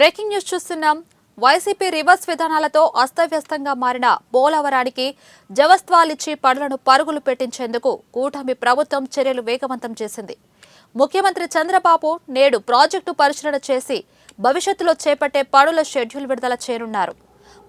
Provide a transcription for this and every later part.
Breaking news చూస్తున్నాం. YCP reverse విధానాలతో అస్తవ్యస్తంగా మారిన పోలవరానికి జవస్త్వాలిచ్చి పనులను పరుగులు పెట్టించేందుకు కూటమి ప్రభుత్వం చర్యలు వేగవంతం చేసింది. ముఖ్యమంత్రి చంద్రబాబు నేడు ప్రాజెక్టు పరిశీలన చేసి భవిష్యత్తులో చేపట్టే పనుల షెడ్యూల్ విడుదల చేయనున్నారు.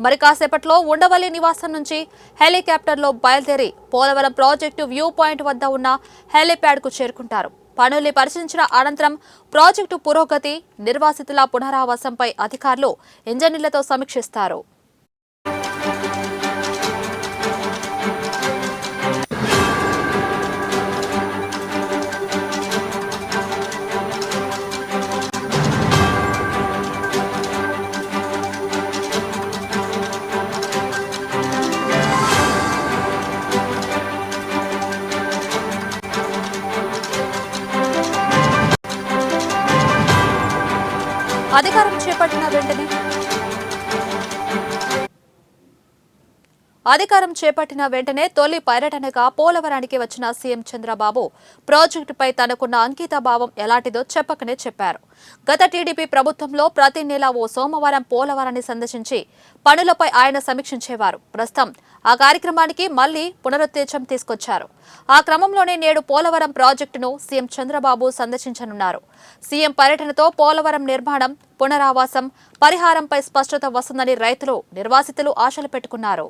మరి కాసేపట్లో ఉండవల్లి నివాసం నుంచి హెలికాప్టర్లో బయలుదేరి పోలవరం ప్రాజెక్టు వ్యూ పాయింట్ వద్ద ఉన్న హెలిప్యాడ్కు చేరుకుంటారు. పనుల్ని పరిశీలించిన అనంతరం ప్రాజెక్టు పురోగతి, నిర్వాసితుల పునరావాసంపై అధికారులు ఇంజనీర్లతో సమీక్షిస్తారు. అధికారం చేపట్టిన వెంటనే తొలి పర్యటనగా పోలవరానికి వచ్చిన సీఎం చంద్రబాబు ప్రాజెక్టుపై తనకున్న అంకితభావం ఎలాంటిదో చెప్పకనే చెప్పారు. గత టీడీపీ ప్రభుత్వంలో ప్రతి నెల ఓ సోమవారం పోలవరాన్ని సందర్శించి పనులపై ఆయన సమీక్షించేవారు. ప్రస్తుతం ఆ కార్యక్రమానికి మళ్లీ పునరుత్తేజం తీసుకొచ్చారు. ఆ క్రమంలోనే నేడు పోలవరం ప్రాజెక్టును సీఎం చంద్రబాబు సందర్శించనున్నారు. సీఎం పర్యటనతో పోలవరం నిర్మాణం, పునరావాసం, పరిహారంపై స్పష్టత వస్తుందని రైతులు, నిర్వాసితులు ఆశలు పెట్టుకున్నారు.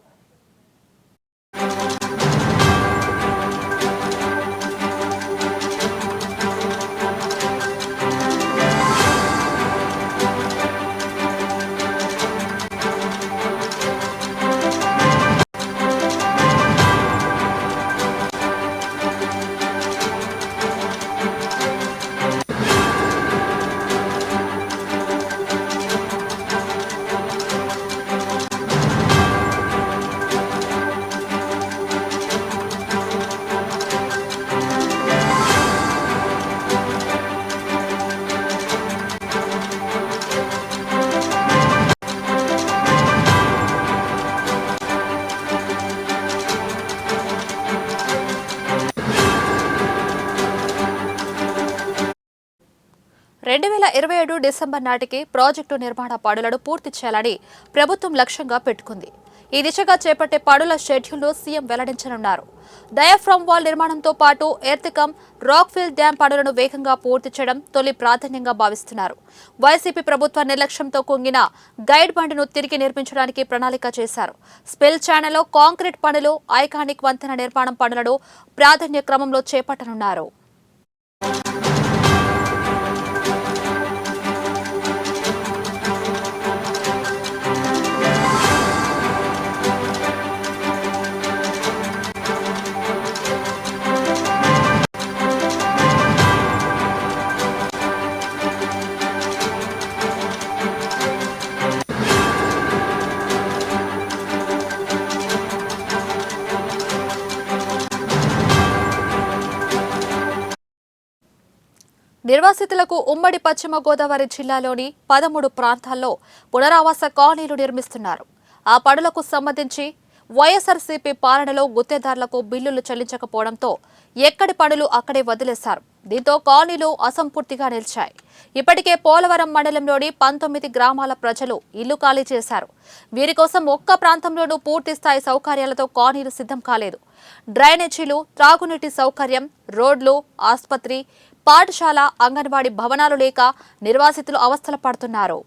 డిసెంబర్ నాటికి ప్రాజెక్టు నిర్మాణ పనులను పూర్తి చేయాలని ప్రభుత్వం లక్ష్యంగా పెట్టుకుంది. ఈ దిశగా చేపట్టే పనుల షెడ్యూల్ను సీఎం వెల్లడించనున్నారు. డయాఫ్రామ్ వాల్ నిర్మాణంతో పాటు ఎర్త్కమ్, రాక్ఫిల్ డ్యాం పనులను వేగంగా పూర్తి చేయడం తొలి ప్రాధాన్యంగా భావిస్తున్నారు. వైసీపీ ప్రభుత్వ నిర్లక్ష్యంతో కుంగిన గైడ్ బండ్ను తిరిగి నిర్మించడానికి ప్రణాళిక చేశారు. స్పెల్ ఛానల్లో కాంక్రీట్ పనులు, ఐకానిక్ వంతెన నిర్మాణం పనులను ప్రాధాన్య క్రమంలో చేపట్టనున్నారు. నిర్వాసితులకు ఉమ్మడి పశ్చిమ గోదావరి జిల్లాలోని 13 ప్రాంతాల్లో పునరావాస కాలనీలు నిర్మిస్తున్నారు. ఆ పనులకు సంబంధించి వైఎస్ఆర్సీపీ పాలనలో గుత్తేదారులకు బిల్లులు చెల్లించకపోవడంతో ఎక్కడి పనులు అక్కడే వదిలేశారు. దీంతో కాలనీలు అసంపూర్తిగా నిలిచాయి. ఇప్పటికే పోలవరం మండలంలోని 19 గ్రామాల ప్రజలు ఇల్లు ఖాళీ చేశారు. వీరి కోసం ఒక్క ప్రాంతంలోనూ పూర్తి స్థాయి సౌకర్యాలతో కాలనీలు సిద్ధం కాలేదు. డ్రైనేజీలు, త్రాగునీటి సౌకర్యం, రోడ్లు, ఆసుపత్రి, పాఠశాల, అంగన్వాడీ భవనాలు లేక నిర్వాసితులు అవస్థలు పడుతున్నారు.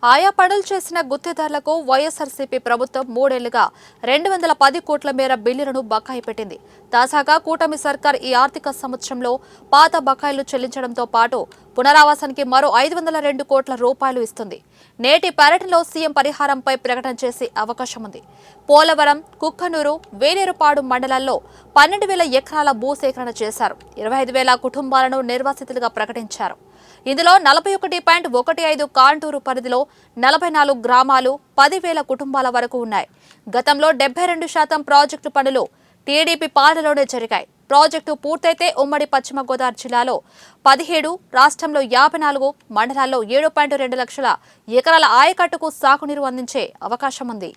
ఆయా పనులు చేసిన గుత్తేదారులకు వైఎస్ఆర్సీపీ ప్రభుత్వం 3 ఏళ్లుగా 210 కోట్ల మేర బిల్లులను బకాయి పెట్టింది. తాజాగా కూటమి సర్కార్ ఈ ఆర్థిక సంవత్సరంలో పాత బకాయిలు చెల్లించడంతో పాటు పునరావాసానికి మరో 502 కోట్ల రూపాయలు ఇస్తుంది. నేటి పర్యటనలో సీఎం పరిహారంపై ప్రకటన చేసే అవకాశం ఉంది. పోలవరం, కుక్కనూరు, వేలేరుపాడు మండలాల్లో 12,000 ఎకరాల భూసేకరణ చేశారు. 25,000 కుటుంబాలను నిర్వాసితులుగా ప్రకటించారు. ఇందులో 41.15 కాంటూరు పరిధిలో 44 గ్రామాలు, 10,000 కుటుంబాల వరకు ఉన్నాయి. గతంలో 72% ప్రాజెక్టు పనులు టీడీపీ పాలనలోనే జరిగాయి. ప్రాజెక్టు పూర్తయితే ఉమ్మడి పశ్చిమ గోదావరి జిల్లాలో 17, రాష్ట్రంలో 54 మండలాల్లో 7.2 లక్షల ఎకరాల ఆయకట్టుకు సాగునీరు అందించే అవకాశం ఉంది.